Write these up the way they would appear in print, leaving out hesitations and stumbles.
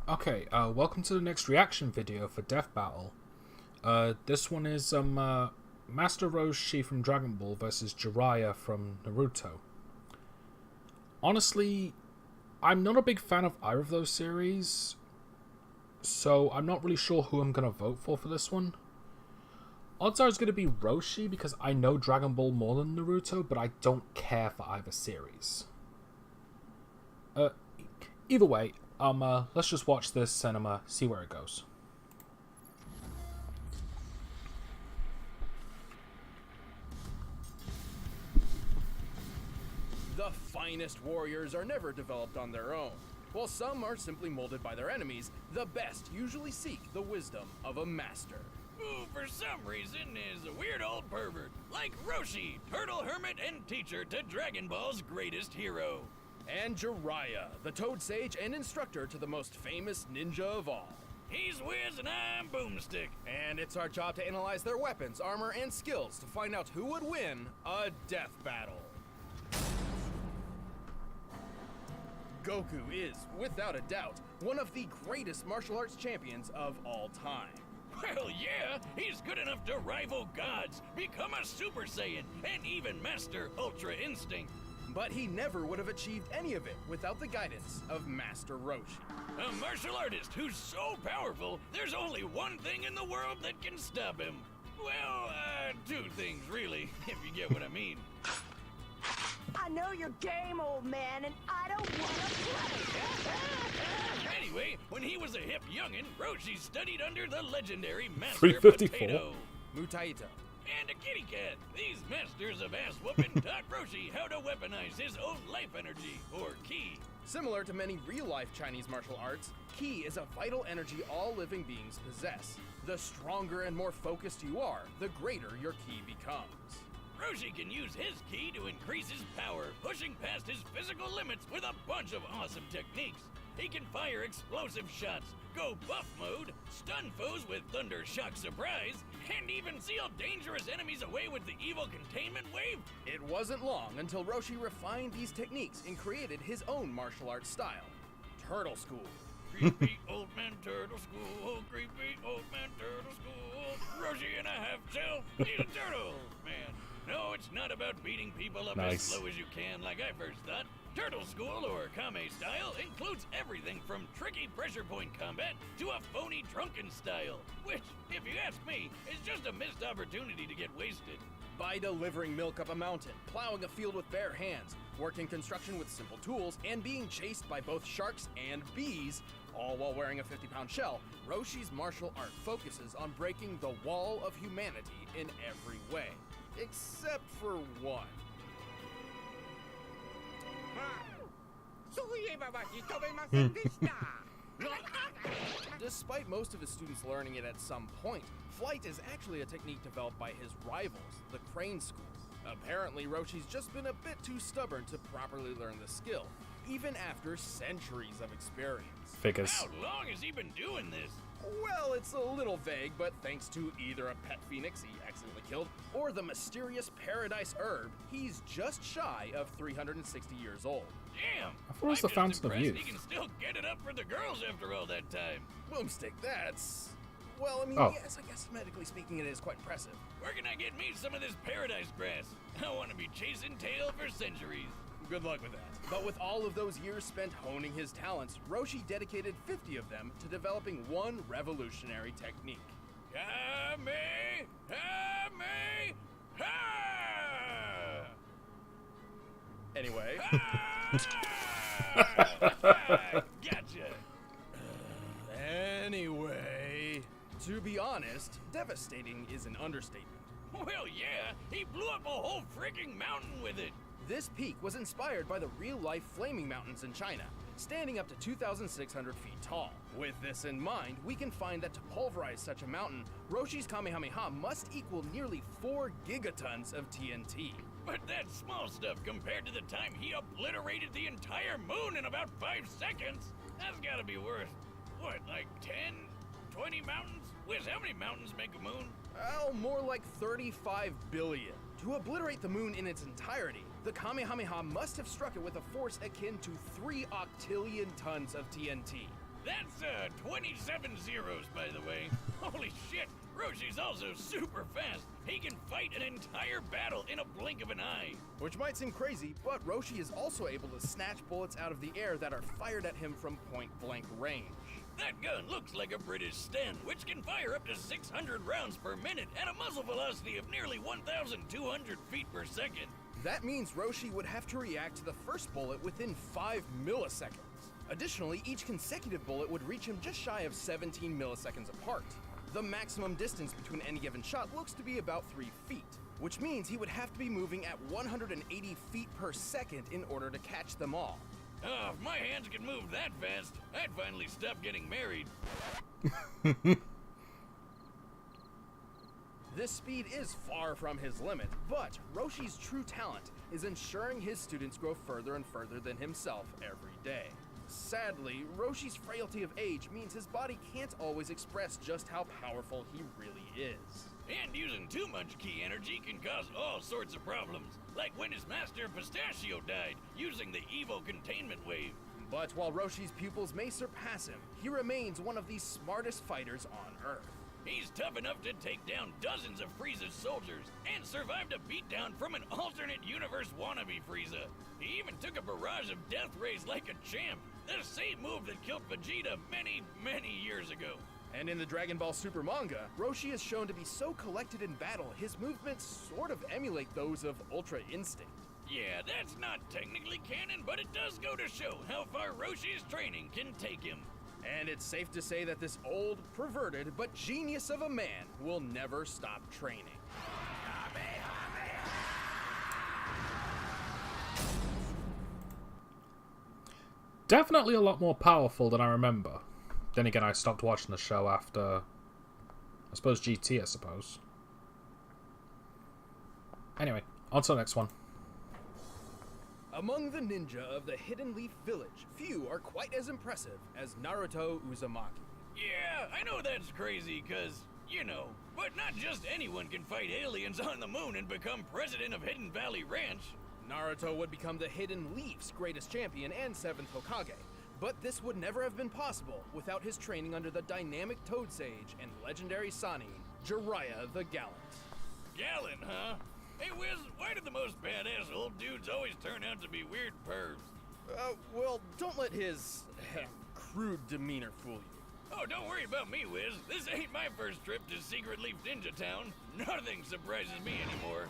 Okay, welcome to the next reaction video for Death Battle. This one is Master Roshi from Dragon Ball versus Jiraiya from Naruto. Honestly, I'm not a big fan of either of those series, so I'm not really sure who I'm gonna vote for this one. Odds are it's gonna be Roshi because I know Dragon Ball more than Naruto, but I don't care for either series. Either way, let's just watch this and see where it goes. The finest warriors are never developed on their own. While some are simply molded by their enemies, the best usually seek the wisdom of a master. Who, for some reason, is a weird old pervert, like Roshi, turtle hermit and teacher to Dragon Ball's greatest hero. And Jiraiya, the Toad Sage and instructor to the most famous ninja of all. He's Wiz and I'm Boomstick. And it's our job to analyze their weapons, armor, and skills to find out who would win a death battle. Goku is, without a doubt, one of the greatest martial arts champions of all time. Well, yeah, he's good enough to rival gods, become a Super Saiyan, and even master Ultra Instinct. But he never would have achieved any of it without the guidance of Master Roshi. A martial artist who's so powerful, there's only one thing in the world that can stop him. Well, two things, really, if you get what I mean. I know your game, old man, and I don't want to play. Anyway, when he was a hip youngin', Roshi studied under the legendary Master 354. Potato. Mutaito. And a kitty cat. These masters of ass whooping taught Roshi how to weaponize his own life energy, or ki. Similar to many real-life Chinese martial arts, ki is a vital energy all living beings possess. The stronger and more focused you are, the greater your ki becomes. Roshi can use his ki to increase his power, pushing past his physical limits with a bunch of awesome techniques. He can fire explosive shots, go buff mode, stun foes with Thunder Shock Surprise, and even seal dangerous enemies away with the evil containment wave. It wasn't long until Roshi refined these techniques and created his own martial arts style, Turtle School. Creepy old man turtle school, creepy old man turtle school. Roshi and a half shell, he's a turtle, man. No, it's not about beating people up as slow as you can like I first thought. Turtle School, or Kame style, includes everything from tricky pressure point combat to a phony drunken style, which, if you ask me, is just a missed opportunity to get wasted. By delivering milk up a mountain, plowing a field with bare hands, working construction with simple tools, and being chased by both sharks and bees, all while wearing a 50-pound shell, Roshi's martial art focuses on breaking the wall of humanity in every way. Except for one. Despite most of his students learning it at some point, flight is actually a technique developed by his rivals, the Crane School. Apparently, Roshi's just been a bit too stubborn to properly learn the skill, even after centuries of experience. Figures. How long has he been doing this? Well, it's a little vague, but thanks to either a pet phoenix he accidentally killed, or the mysterious paradise herb, he's just shy of 360 years old. Damn! I thought it was the I'm just Fountain of impressed Youth. He can still get it up for the girls after all that time. Boomstick, that's... Well, I mean, Oh. yes, I guess medically speaking it is quite impressive. Where can I get me some of this paradise grass? I want to be chasing tail for centuries. Good luck with that. But with all of those years spent honing his talents, Roshi dedicated 50 of them to developing one revolutionary technique. Kame! Kame! Ha! Anyway, Gotcha! anyway, to be honest, devastating is an understatement. Well, yeah, he blew up a whole freaking mountain with it. This peak was inspired by the real-life flaming mountains in China, standing up to 2,600 feet tall. With this in mind, we can find that to pulverize such a mountain, Roshi's Kamehameha must equal nearly 4 gigatons of TNT. But that's small stuff compared to the time he obliterated the entire moon in about 5 seconds. That's gotta be worth, what, like 10, 20 mountains? Wiz, how many mountains make a moon? Well, more like 35 billion. To obliterate the moon in its entirety, the Kamehameha must have struck it with a force akin to 3 octillion tons of TNT. That's 27 zeros, by the way. Holy shit, Roshi's also super fast. He can fight an entire battle in a blink of an eye. Which might seem crazy, but Roshi is also able to snatch bullets out of the air that are fired at him from point-blank range. That gun looks like a British Sten, which can fire up to 600 rounds per minute at a muzzle velocity of nearly 1,200 feet per second. That means Roshi would have to react to the first bullet within 5 milliseconds. Additionally, each consecutive bullet would reach him just shy of 17 milliseconds apart. The maximum distance between any given shot looks to be about 3 feet, which means he would have to be moving at 180 feet per second in order to catch them all. Oh, if my hands could move that fast, I'd finally stop getting married. This speed is far from his limit, but Roshi's true talent is ensuring his students grow further and further than himself every day. Sadly, Roshi's frailty of age means his body can't always express just how powerful he really is. And using too much ki energy can cause all sorts of problems, like when his master Pistachio died using the Evo containment wave. But while Roshi's pupils may surpass him, he remains one of the smartest fighters on Earth. He's tough enough to take down dozens of Frieza's soldiers and survived a beatdown from an alternate universe wannabe Frieza. He even took a barrage of death rays like a champ, the same move that killed Vegeta many, many years ago. And in the Dragon Ball Super manga, Roshi is shown to be so collected in battle, his movements sort of emulate those of Ultra Instinct. Yeah, that's not technically canon, but it does go to show how far Roshi's training can take him. And it's safe to say that this old, perverted, but genius of a man will never stop training. Definitely a lot more powerful than I remember. Then again, I stopped watching the show after, I suppose, GT, I suppose. Anyway, on to the next one. Among the ninja of the Hidden Leaf Village, few are quite as impressive as Naruto Uzumaki. Yeah, I know that's crazy, cause, you know, but not just anyone can fight aliens on the moon and become president of Hidden Valley Ranch. Naruto would become the Hidden Leaf's greatest champion and 7th Hokage, but this would never have been possible without his training under the dynamic Toad Sage and legendary Sani, Jiraiya the Gallant. Gallant, huh? Hey, Wiz, why do the most badass old dudes always turn out to be weird pervs? Well, don't let his crude demeanor fool you. Oh, don't worry about me, Wiz. This ain't my first trip to Secret Leaf Ninja Town. Nothing surprises me anymore.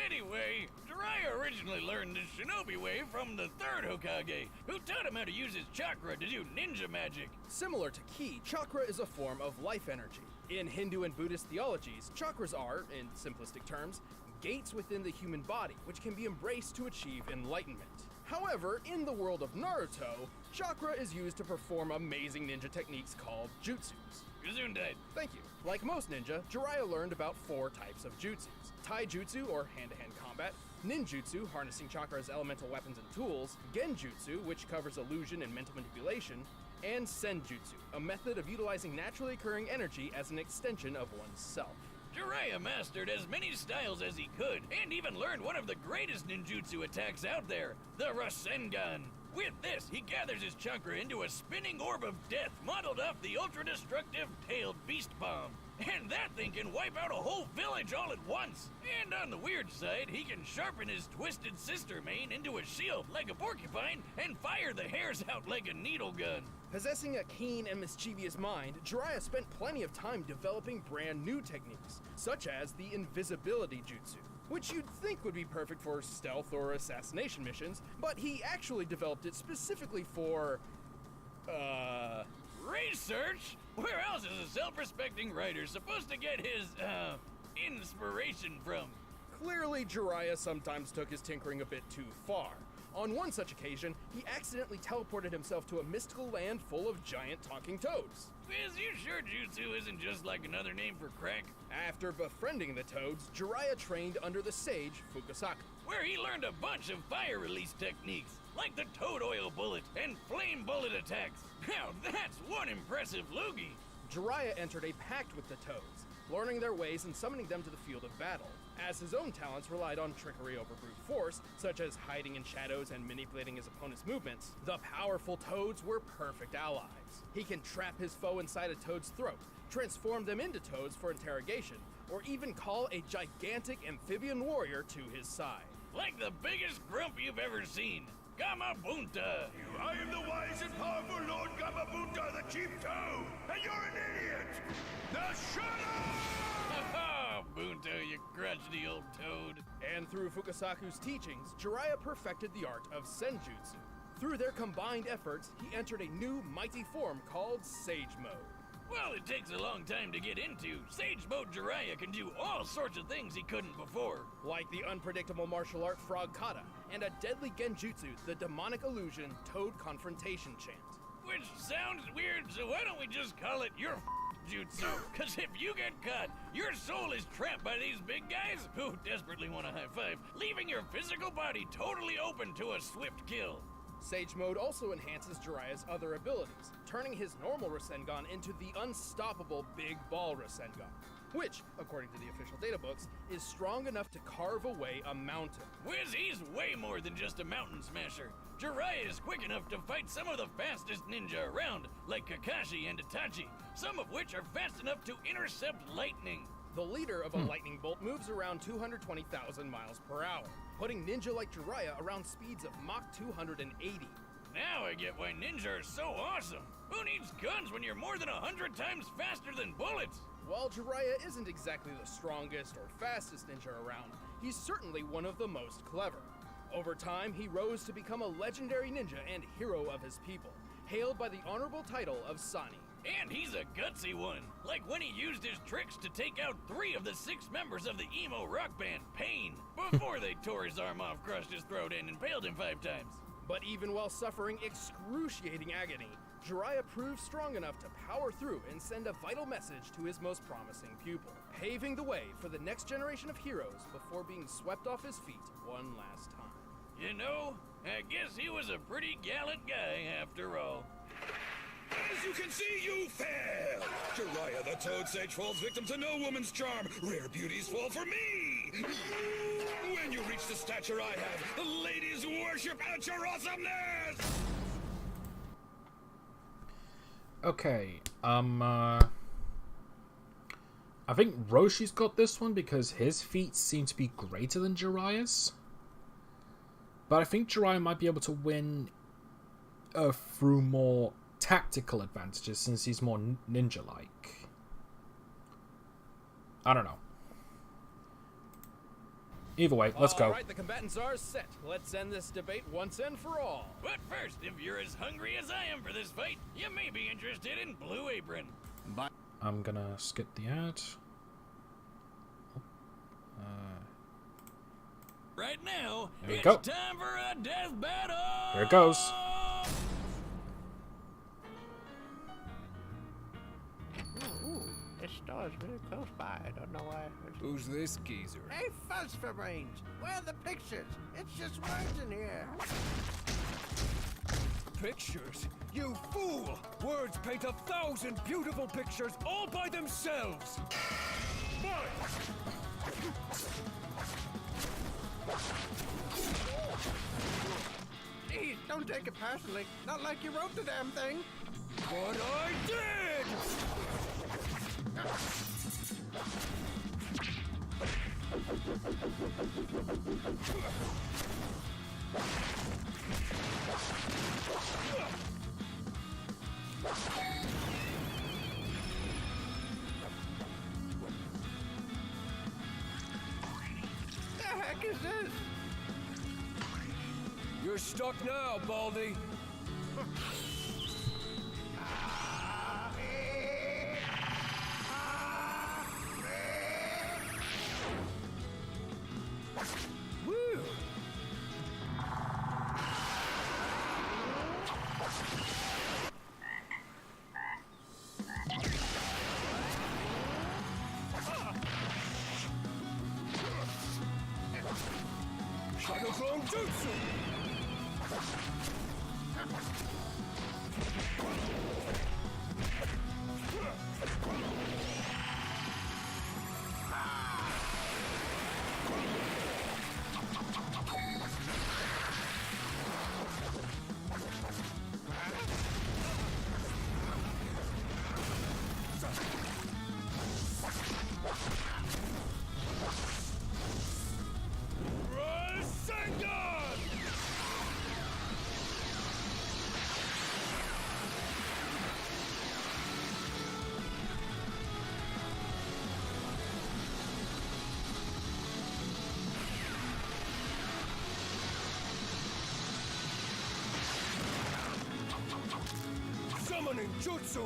Anyway, Jiraiya originally learned the shinobi way from the 3rd Hokage, who taught him how to use his chakra to do ninja magic. Similar to ki, chakra is a form of life energy. In Hindu and Buddhist theologies, chakras are, in simplistic terms, gates within the human body, which can be embraced to achieve enlightenment. However, in the world of Naruto, chakra is used to perform amazing ninja techniques called jutsus. Gesundheit. Thank you. Like most ninja, Jiraiya learned about 4 types of jutsus. Taijutsu, or hand-to-hand combat, ninjutsu, harnessing chakra as elemental weapons and tools, genjutsu, which covers illusion and mental manipulation, and senjutsu, a method of utilizing naturally occurring energy as an extension of one's self. Jiraiya mastered as many styles as he could, and even learned one of the greatest ninjutsu attacks out there, the Rasengan. With this, he gathers his chakra into a spinning orb of death modeled off the ultra-destructive tailed beast bomb. And that thing can wipe out a whole village all at once. And on the weird side, he can sharpen his twisted sister mane into a shield like a porcupine and fire the hairs out like a needle gun. Possessing a keen and mischievous mind, Jiraiya spent plenty of time developing brand new techniques, such as the invisibility jutsu, which you'd think would be perfect for stealth or assassination missions, but he actually developed it specifically for, research? Where else is a self-respecting writer supposed to get his, inspiration from? Clearly, Jiraiya sometimes took his tinkering a bit too far. On one such occasion, he accidentally teleported himself to a mystical land full of giant talking toads. Is you sure jutsu isn't just like another name for crack? After befriending the toads, Jiraiya trained under the sage Fukasaku, where he learned a bunch of fire release techniques, like the toad oil bullet and flame bullet attacks. Now that's one impressive loogie. Jiraiya entered a pact with the toads, learning their ways and summoning them to the field of battle. as his own talents relied on trickery over brute force, such as hiding in shadows and manipulating his opponent's movements. The powerful toads were perfect allies. He can trap his foe inside a toad's throat, transform them into toads for interrogation, or even call a gigantic amphibian warrior to his side. Like the biggest grump you've ever seen. Gamabunta! I am the wise and powerful Lord Gamabunta, the Chief Toad, and you're an idiot! Now shut up! Ha Bunta, you crotchety old toad. And through Fukasaku's teachings, Jiraiya perfected the art of Senjutsu. Through their combined efforts, he entered a new mighty form called Sage Mode. Well, it takes a long time to get into. Sage Mode Jiraiya can do all sorts of things he couldn't before. Like the unpredictable martial art Frog Kata, and a deadly genjutsu, the demonic illusion Toad Confrontation Chant. Which sounds weird, so why don't we just call it your jutsu? Cause if you get caught, your soul is trapped by these big guys who desperately want a high five, leaving your physical body totally open to a swift kill. Sage Mode also enhances Jiraiya's other abilities, turning his normal Rasengan into the unstoppable Big Ball Rasengan, which, according to the official data books, is strong enough to carve away a mountain. Whiz, he's way more than just a mountain smasher. Jiraiya is quick enough to fight some of the fastest ninja around, like Kakashi and Itachi, some of which are fast enough to intercept lightning. The leader of a lightning bolt moves around 220,000 miles per hour, putting ninja like Jiraiya around speeds of Mach 280. Now I get why ninja are so awesome. Who needs guns when you're more than 100 times faster than bullets? While Jiraiya isn't exactly the strongest or fastest ninja around, he's certainly one of the most clever. Over time, he rose to become a legendary ninja and hero of his people, hailed by the honorable title of Sani. And he's a gutsy one, like when he used his tricks to take out 3 of the 6 members of the emo rock band, Pain, before they tore his arm off, crushed his throat, and impaled him 5 times. But even while suffering excruciating agony, Jiraiya proved strong enough to power through and send a vital message to his most promising pupil, paving the way for the next generation of heroes before being swept off his feet one last time. You know, I guess he was a pretty gallant guy after all. As you can see, you fail! Jiraiya the Toad Sage falls victim to no woman's charm. Rare beauties fall for me! When you reach the stature I have, the ladies worship at your awesomeness! Okay, I think Roshi's got this one because his feats seem to be greater than Jiraiya's. But I think Jiraiya might be able to win through more tactical advantages since he's more ninja-like. I don't know. Either way, let's go. Alright, the combatants are set. Let's end this debate once and for all. But first, if you're as hungry as I am for this fight, you may be interested in Blue Apron. I'm gonna skip the ad. Right now, There we it's go. time for a death battle! Here it goes. Ooh, this store's really close by. I don't know why. Who's this geezer? Hey, fuzz for brains. Where are the pictures? It's just words in here. Pictures? You fool! Words paint 1,000 beautiful pictures all by themselves! Please, don't take it personally. Not like you wrote the damn thing. But I did! The heck is this? You're stuck now, Baldy. Woo! Shadow Clone Jutsu! Summoning jutsu!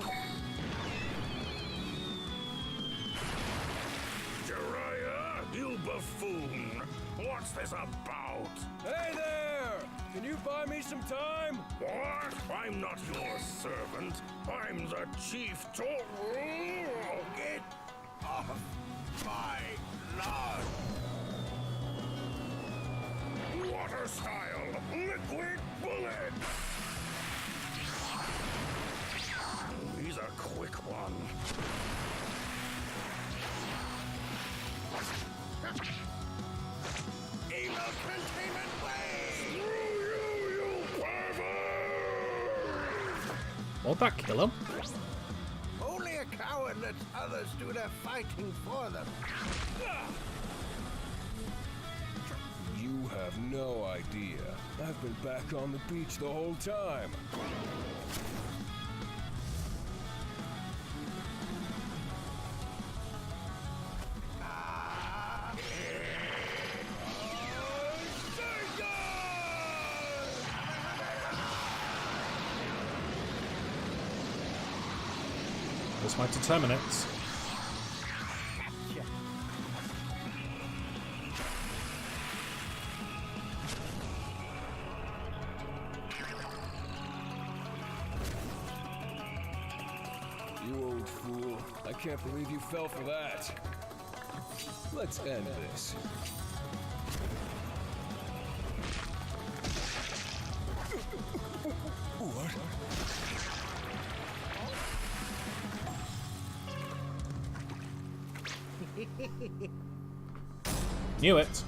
Jiraiya, you buffoon! What's this about? Hey there! Can you buy me some time? What? I'm not your servant. I'm the chief to... Get off my lawn! Water style! Liquid bullet! He's a quick one. Evil containment wave! Screw you pervert! Won't that kill him? Only a coward lets others do their fighting for them. You have no idea. I've been back on the beach the whole time. This might determine it. You old fool. I can't believe you fell for that. Let's end this. What? Knew it.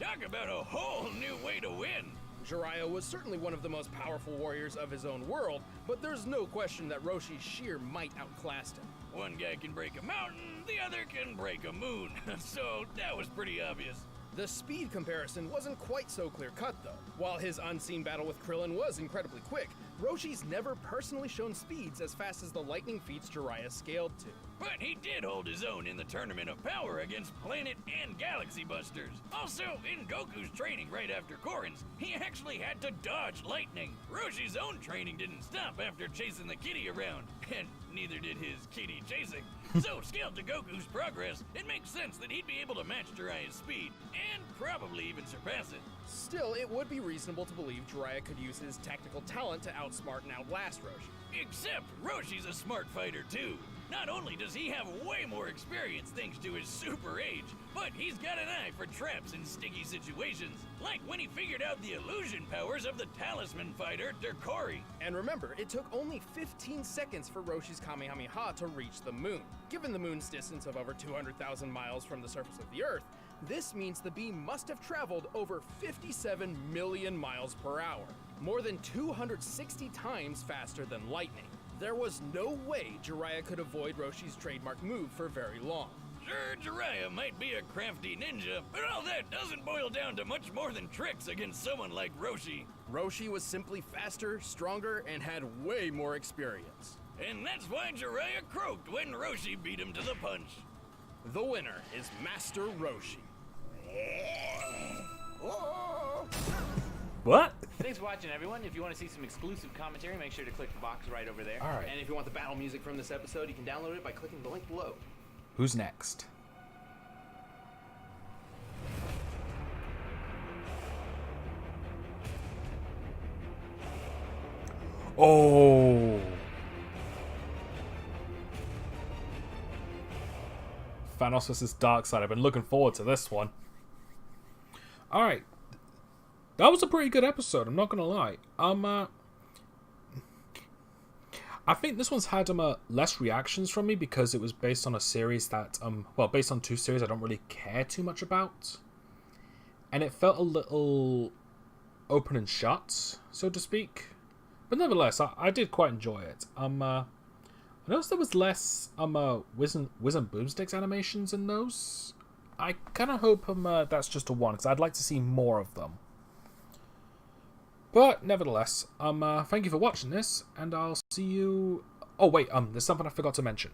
Talk about a whole new way to win. Jiraiya was certainly one of the most powerful warriors of his own world, but there's no question that Roshi's sheer might outclassed him. One guy can break a mountain, the other can break a moon. So that was pretty obvious. The speed comparison wasn't quite so clear-cut, though. While his unseen battle with Krillin was incredibly quick, Roshi's never personally shown speeds as fast as the lightning feats Jiraiya scaled to. But he did hold his own in the Tournament of Power against Planet and Galaxy Busters. Also, in Goku's training right after Korin's, he actually had to dodge lightning. Roshi's own training didn't stop after chasing the kitty around, and neither did his kitty chasing. So, scaled to Goku's progress, it makes sense that he'd be able to match Jiraiya's speed, and probably even surpass it. Still, it would be reasonable to believe Jiraiya could use his technical talent to outsmart and outlast Roshi. Except Roshi's a smart fighter too. Not only does he have way more experience thanks to his super age, but he's got an eye for traps in sticky situations, like when he figured out the illusion powers of the talisman fighter Derkori. And remember, it took only 15 seconds for Roshi's Kamehameha to reach the moon. Given the moon's distance of over 200,000 miles from the surface of the Earth, this means the beam must have traveled over 57 million miles per hour, more than 260 times faster than lightning. There was no way Jiraiya could avoid Roshi's trademark move for very long. Sure, Jiraiya might be a crafty ninja, but all that doesn't boil down to much more than tricks against someone like Roshi. Roshi was simply faster, stronger, and had way more experience. And that's why Jiraiya croaked when Roshi beat him to the punch. The winner is Master Roshi. What? Thanks for watching, everyone. If you want to see some exclusive commentary, make sure to click the box right over there. All right. And if you want the battle music from this episode, you can download it by clicking the link below. Who's next? Oh. Thanos vs. Darkseid. I've been looking forward to this one. Alright. That was a pretty good episode, I'm not gonna lie. I think this one's had less reactions from me because it was based on a series that based on two series I don't really care too much about. And it felt a little open and shut, so to speak. But nevertheless, I did quite enjoy it. I noticed there was less Whiz and Boomsticks animations in those. I kind of hope that's just a one, because I'd like to see more of them. But nevertheless, thank you for watching this, and I'll see you... Oh wait, there's something I forgot to mention.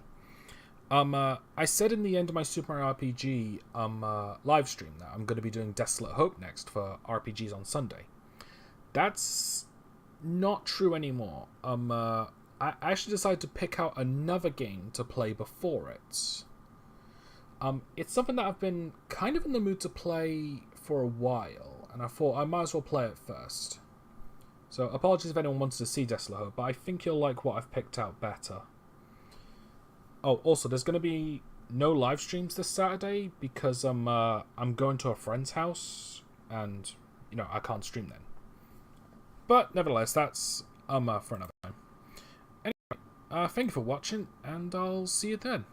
I said in the end of my Super Mario RPG live stream that I'm going to be doing Desolate Hope next for RPGs on Sunday. That's not true anymore. I actually decided to pick out another game to play before it. It's something that I've been kind of in the mood to play for a while, and I thought I might as well play it first. So apologies if anyone wanted to see Desolate Hope, but I think you'll like what I've picked out better. Oh, also, there's going to be no live streams this Saturday because I'm going to a friend's house, and I can't stream then. But nevertheless, that's for another time. Anyway, thank you for watching, and I'll see you then.